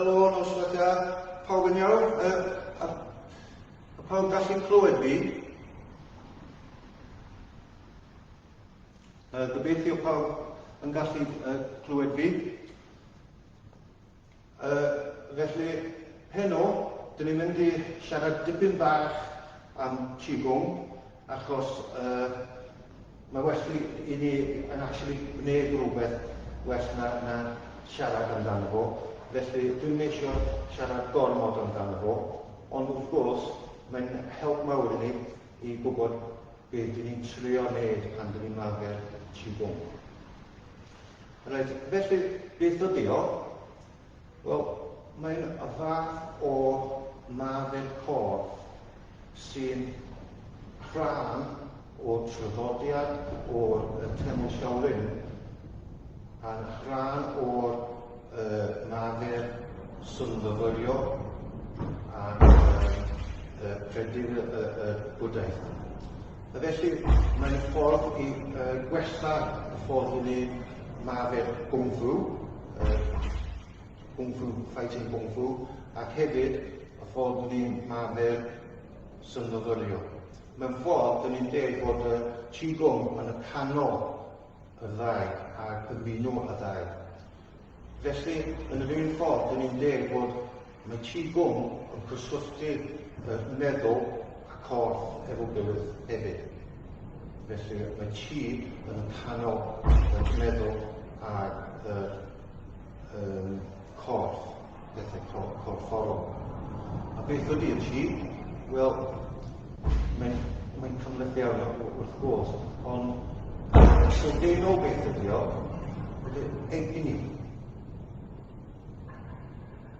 Helo, noswaith pawb yn iawn? Pawb gallu clywed fi? Gobeithio pawb yn gallu clywed fi. Felly, heno, dyn ni'n mynd i siarad dipyn bach am Qigong, achos mae well i ni yn actually gwneud rhywbeth well na siarad amdano fo. Felly, dwi'n eisiau siarad gormod amdano fo, ond wrth gwrs, mae'n help mawr i ni i gwybod beth dyn ni'n trio wneud pan dyn ni'n mafer Qigong. Reit, felly, beth ydi o? Wel, mae'n y fath o mafer corff sy'n rhan o'r traddodiad o'r Teml Shaolin a'n rhan o'r mafer sylfyfyrio a'n credu'r bwdaeth. Felly, mae'n ffordd i gwella y ffordd i ni mafer Kung Fu, fighting Kung Fu, ac hefyd y ffordd i ni'n mafer sylfyfyrio. Mewn ffordd, dyn ni'n dweud bod Qigong yn y canol y ddau ac ymuno y ddau. Felly, yn yr un ffordd, dyn ni'n dweud bod mae Qigong yn cyswllt y meddwl a corff efo gilydd hefyd. Felly, mae Qi yn y canol y meddwl a'r corff, bethau corfforol. A beth ydy y Qi? Wel, mae'n cymryd iawn wrth gwrs, ond sylfaenol beth ydy o, ydy egni.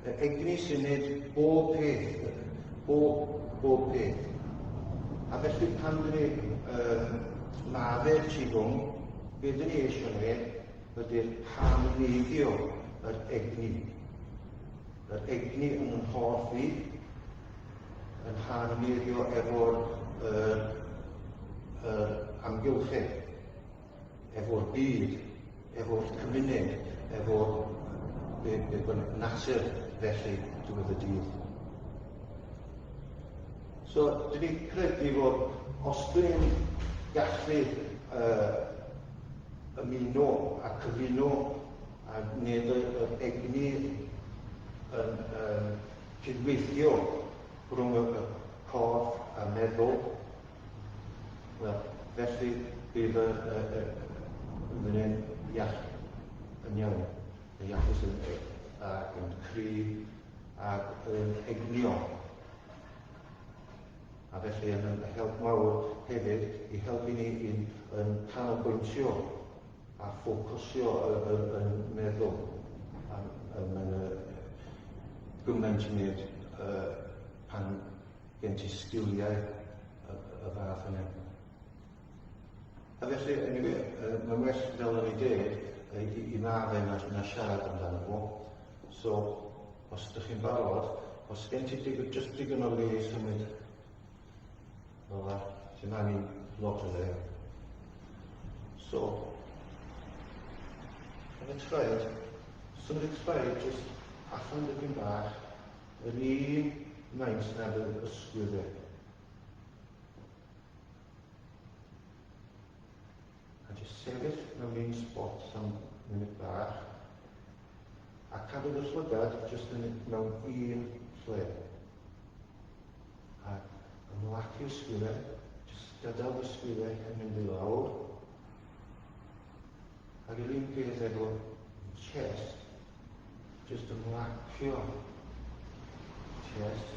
Egni sy'n gwneud bob peth, bob peth. A felly pan dyn ni mafer Qigong, beth dyn ni eisiau gwneud ydy'r harmoneiddio yr egni. Yr egni yn yn hoff fi, yn harmoneiddio efo'r amgylchedd, efo'r byd, efo'r cymuned, efo'r natur felly diwedd y dydd. So, dyn ni'n credu fod os dyn ni'n gallu ymuno a cyfuno a wneud yr egni yn cydweithio rhwng y corff a meddwl, wel, felly bydd yn iach yn iawn. Y iachus yn cry ac yn egnio. A felly yn help mawr hefyd i helpu ni yn canolbwyntio a ffocwsio yn meddwl. Mae'n gymaint i wneud pan gen ti sgiliau y fath yna. A felly, mae'n well fel yn ei deg i mafer na siarad amdano fo. So, os ydych chi'n barod, os gen ti just digon o le i symud fel la, ti'n angen lot o le. So, yn y traed, symud y traed just allan dipyn bach, yr un maint na'r ysgwyddau. A jyst sefyll mewn un spot am munud bach, a cadw'r llygad jyst mewn un lle. A ymlaci'r sgwylau, jyst gadael y sgwylau yn mynd i lawr. Ac yr un peth efo chest, jyst ymlacio chest.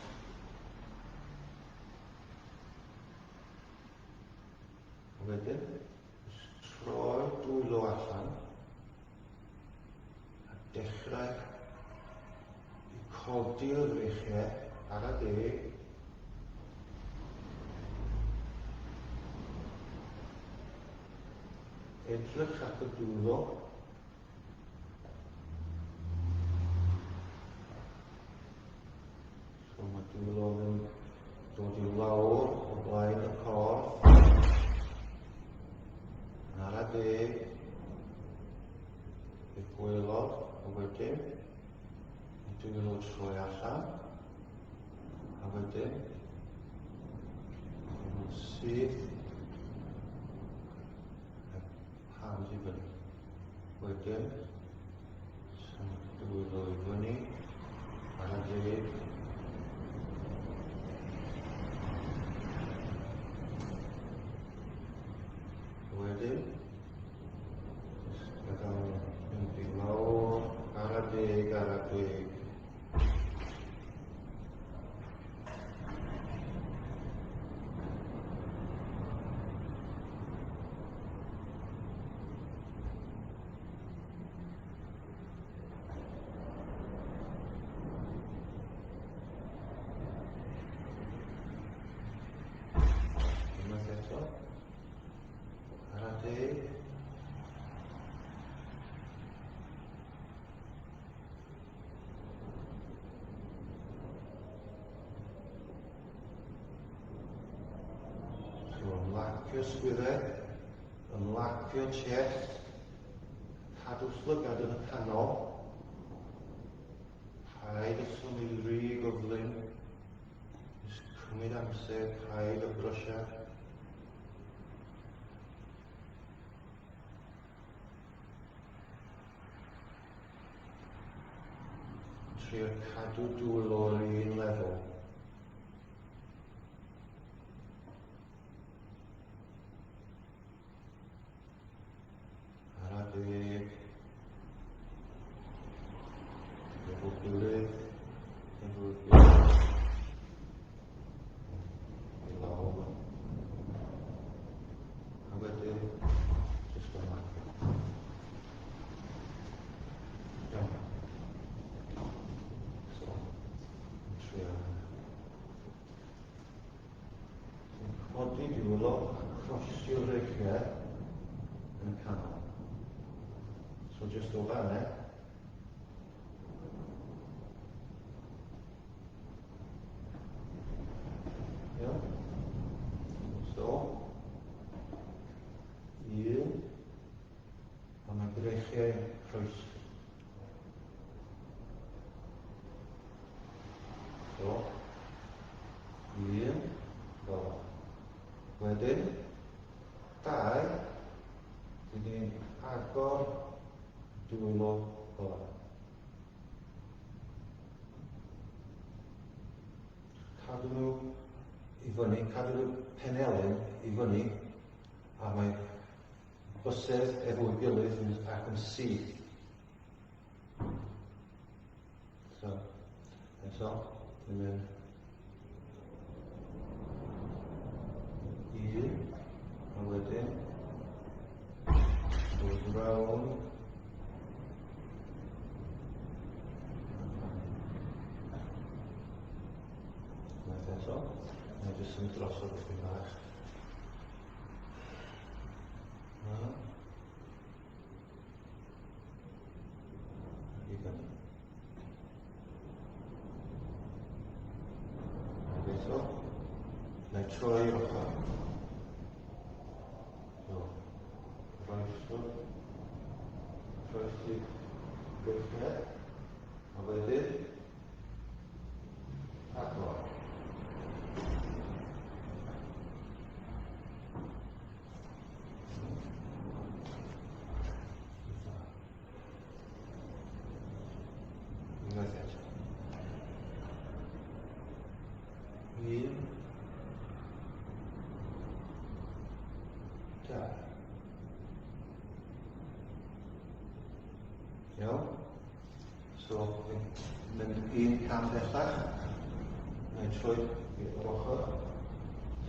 Wedyn, troi'r dwylo allan a dechrau i codi'r reichiau ar y deg edrych at y dwylo so mae dwylo yn dod i lawr o blaen y corff ar y deg y gwaelod a wedyn Dwi'n nhw troi allan. A wedyn, dwi'n nhw syth. A pan i fyny. Wedyn, dwi'n nhw i fyny. Ar y deg. Wedyn, gadael mynd i lawr, ar y deg, ar y deg. Unwaith eto, ar y deg. Ymlacio sgwydau, ymlacio chest, cadw slygad yn y canol, paid y symud rhy gyflym, jyst cymryd amser, paid y brysio. Trio cadw dwylo o'r un lefel. Deg, efo'r gilydd, i lawr, a wedyn, jyst ymlacio. Iawn. So, yn trio. Yn codi dwylo, crosio'r reichiau yn y canol. So just o fan, Yeah? So, un, a mae greichiau croes. So, un, fel. Wedyn, dau, dyn ni'n agor dwylo fel. Cadw nhw i fyny, cadw nhw penelyn i fyny, a mae bysedd efo'r gilydd ac yn syth. So, eto, dwi'n mynd un, a wedyn, dod rawn, eto, mae'n jyst yn drosodd eich bach. I fyny. Ac eto, neu troi ochr. So, croesi gweithio, a wedyn, agor. Unwaith eto. Un, dau. Iawn? So, mynd un cam bellach, neu trwy i'r ochr.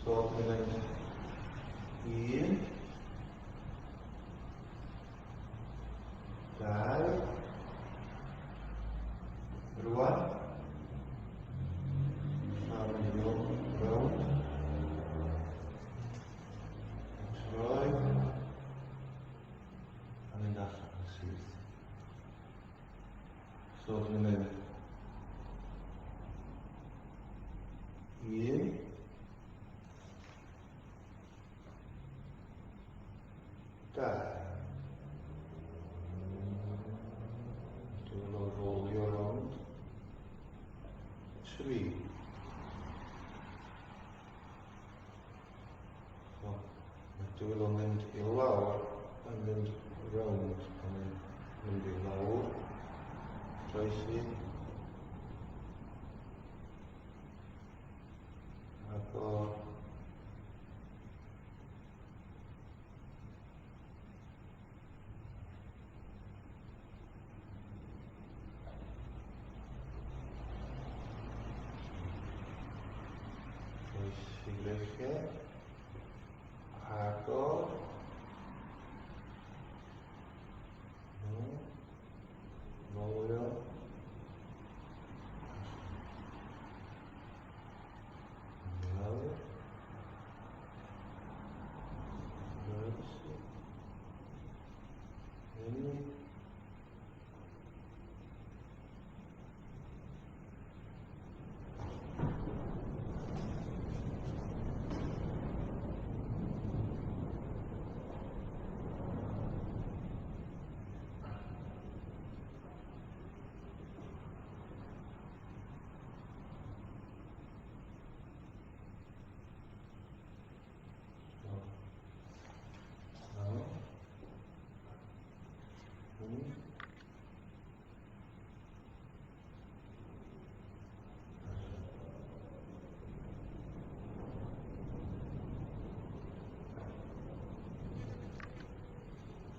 So, dwi'n mynd un, dau, rwan, a mynd rownd, troi, a mynd allan yn syth. So, dwi'n mynd un, dau. Dwi'n rolio rownd. tri. So, mae dwylo mynd I lawr, yn mynd rownd, yn mynd I lawr, troesi, agor, troesi greffiau, agor, rolio, lawr, troesi, ini,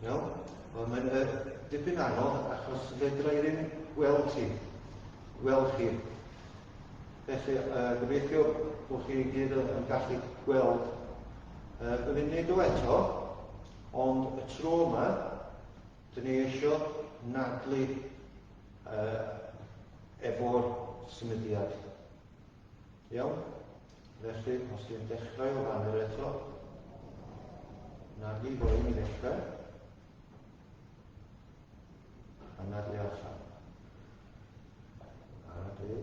Iawn? Wel, mae'n dipyn anodd achos fedra I ddim gweld chi. Felly, gobeithio bod chi gyd yn gallu gweld. Byddwn wneud o eto, ond y tro yma, dyn ni eisiau nadlu efo'r symudiad. Iawn? Felly, os ydyn dechrau o fanner eto, nadlu fewn I ddechrau, a nadlu allan. A dy.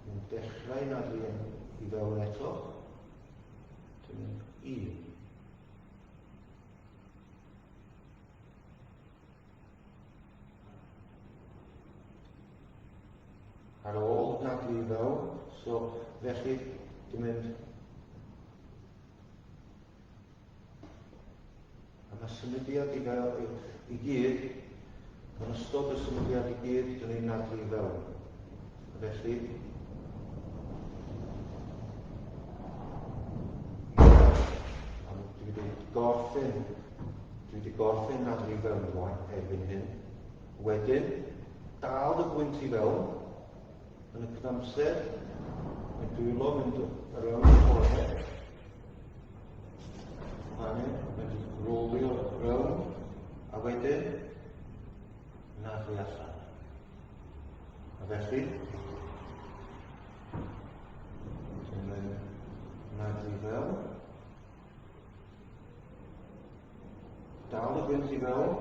Yn dechrau nadlu I fewn eto, dyn ni'n 1. Ar ôl nadlu I fewn, so felly dwi'n mynd a mae symudiad I gael I gyd, yn ystod y symudiad I gyd, dyn ni'n nadlu I fewn. Felly, dwi wedi gorffen nadlu I fewn rwan erbyn hyn. Wedyn, dal y gwynt I fewn, yn y cnamser, mae dwylo mynd around y corner. Fanny, mynd rolio round, a wedyn, nadlu allan. A felly, dwi'n mynd nadlu fewn, dal y gwynt I fewn,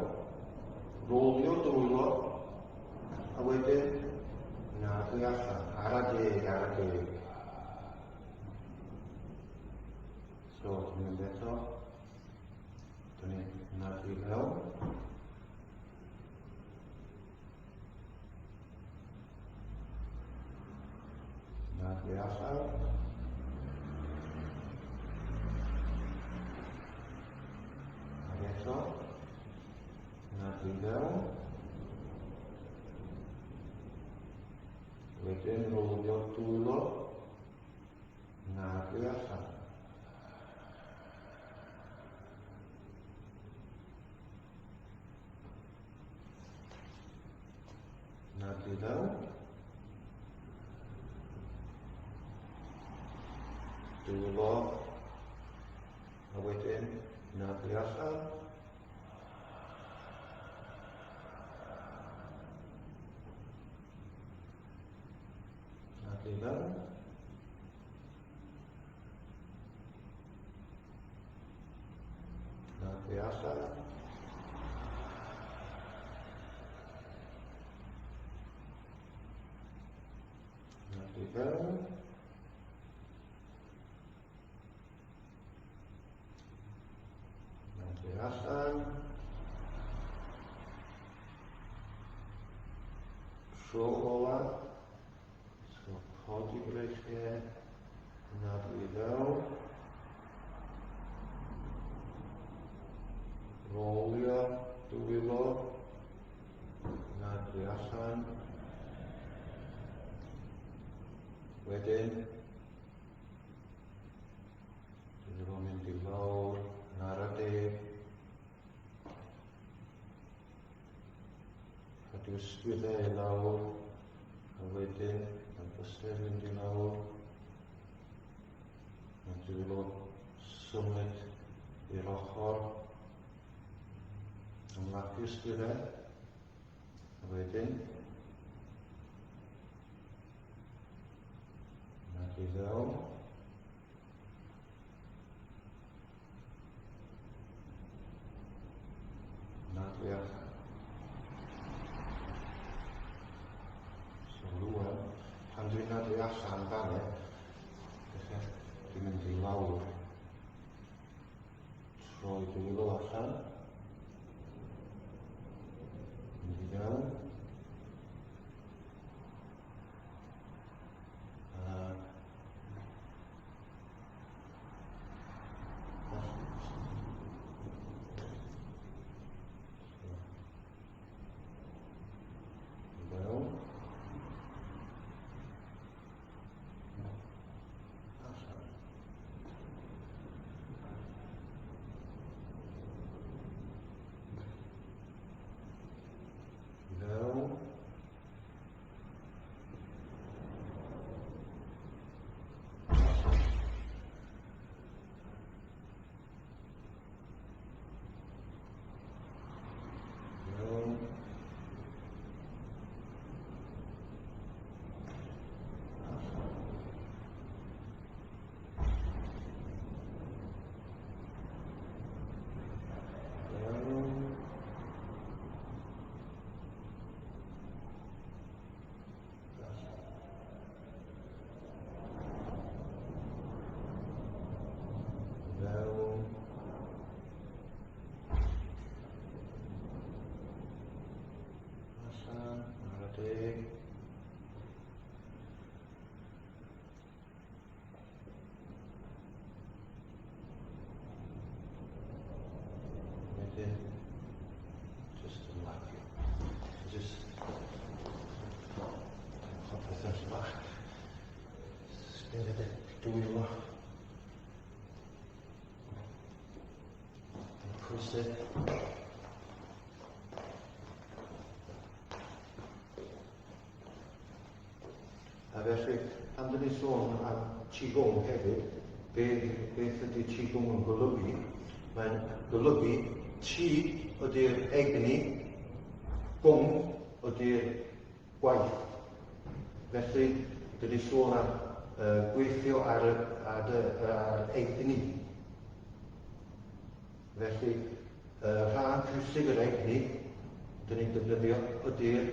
rolio dwylo, a wedyn, nadlu allan, ar a deg. So, dwi'n mynd eto, dwi'n mynd nadlu fewn, nadlu allan, ac eto, nadlu fewn, wedyn rolio dwylo, nadlu allan. Nadlu fewn, dwylo, a wedyn nadlu allan, nadlu fewn, nadlu allan, nadlu fewn, nadlu allan, tro ola, codi breichiau, nadlu I fewn, rolio, dwylo, nadlu allan, wedyn, dwi fo'n mynd I lawr, yn ara deg, cadw ysgwyddau I lawr, a wedyn, mae'n bysau mynd I lawr, a dwi fo'n symud i'r ochr, ymlachu ysgwyddau, a wedyn, nadlu fewn, nadlu allan. So rwan, pan dwi'n nadlu allan fan dwi'n mynd I lawr, troi dwylo allan, mynd I fewn, just ymlachu. Just popeth bach. Sbyn dwylo. Pwysau. A felly, pan dyn ni sôn am Qigong hefyd, beth ydy Qigong yn golygu? Mae'n golygu Qi ydy'r egni, Gong ydy'r gwaith. Felly, dyn ni sôn am gweithio ar egni. Felly, rhan pwysig yr egni, dyn ni'n defnyddio ydy'r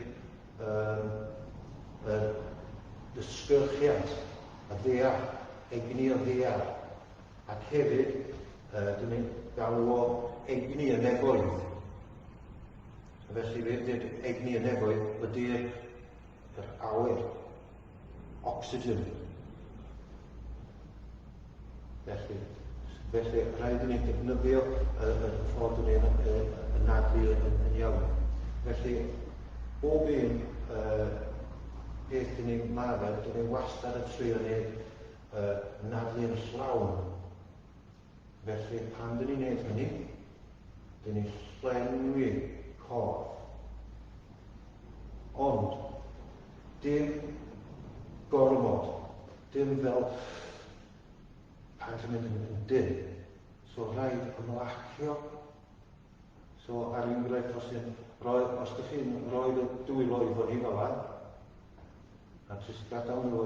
dysgyrchiant, y ddeall, egni o ddeall. Ac hefyd, dyn ni'n galw o egni y nefoedd. Felly, fe'r egni y nefoedd ydy'r awyr, oxygen. Felly rhaid i ni defnyddio y ffordd ni'n nadlu yn iawn. Felly, bob un beth dyn ni'n marfer, dyn ni wastad yn trio ni nadlu yn llawn. Felly, pan dyn ni'n neud hynny, dyn ni'n llenwi corff. Ond, dim gormod, dim fel pan sy'n mynd yn dyn. So, rhaid ymlacio. So, ar enghraifft, os ydych chi'n rhoi'r dwylo I fyny fel yna, a jyst gadael nhw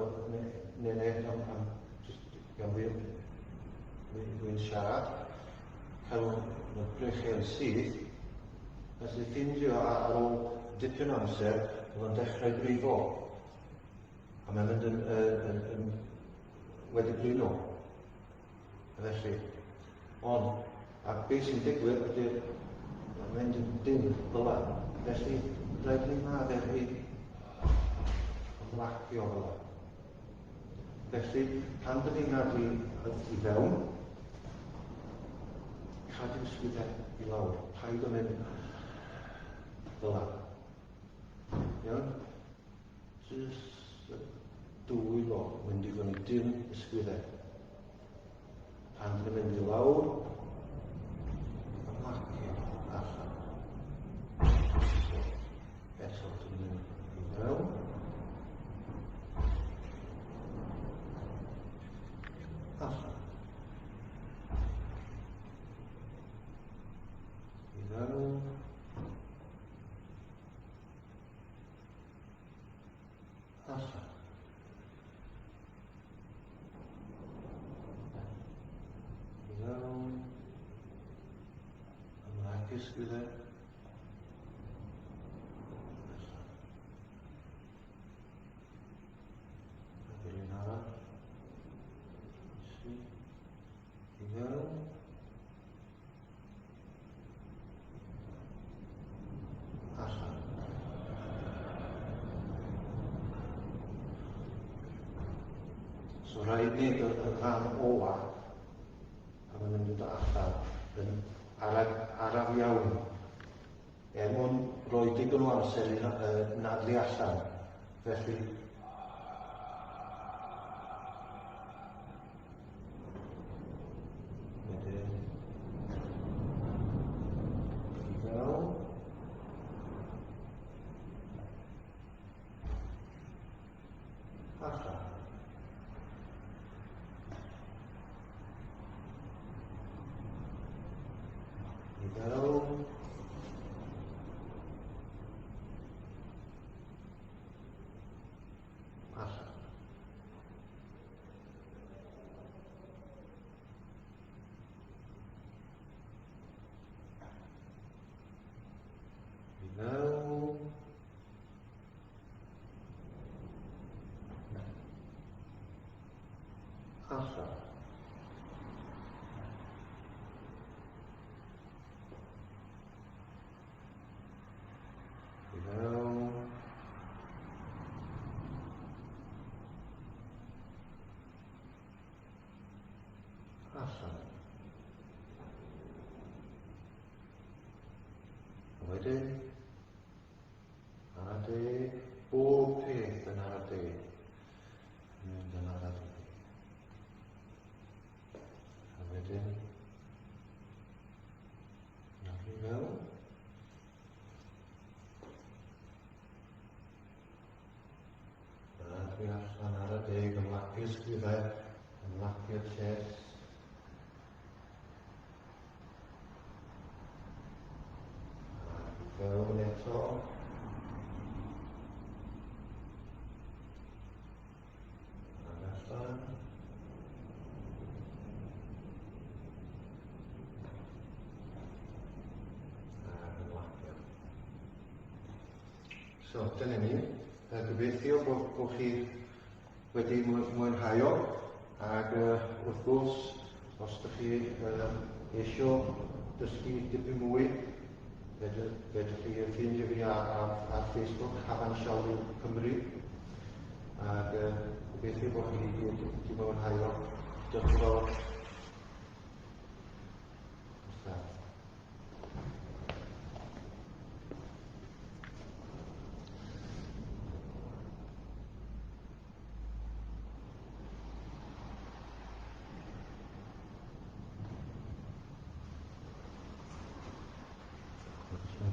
am dwi'n siarad, cael nhw'n brechu yn syth, felly ffindio ar ôl dipyn o amser, mae'n dechrau brifo. A mae'n mynd wedi blino. Felly, ond, a beth sy'n digwydd ydy'r mynd yn dim fel yna. Felly, rhaid ni marfer I ymlacio fel yna. Felly, pan dyn ni'n nad i fewn, cadw ysgwyddau i lawr. Paid o mynd fel yna. Iawn? Jyst dwy lo, mynd i fyny dim ysgwyddau. Pan dyn ni'n mynd i lawr, ymlacio allan. Eto, dyn ni'n mynd i fewn. Allan. I fewn. Allan. I fewn. Ymlacio ysgwyddau. Allan. Ac un arall. I fewn. Allan. So rhaid ni y rhan ola pan ma'n mynd allan yn araf iawn. Mwyn rhoi digon o amser i nadlu allan. Felly, wedyn, i fewn. Allan. I fewn. Allan. I fewn. Allan. I fewn. Allan. Wedyn, ara deg, bob peth yn ara deg. Mynd yn ara deg. A wedyn, nawr i fewn. A dwi allan ara deg, ymlacio ysgwyddau, ymlacio chest. Fewn eto. Ac allan. Ac ymlacio. So, dyna ni. Gobeithio bod chi wedi mwynhau o. Ac wrth gwrs, os ydych chi eisiau dysgu dipyn mwy, fedrwch chi ffindio fi ar Facebook, Hafan Siawr Cymru. Ac gobeithio bod chi wedi mwynhau o. Diolch yn fawr.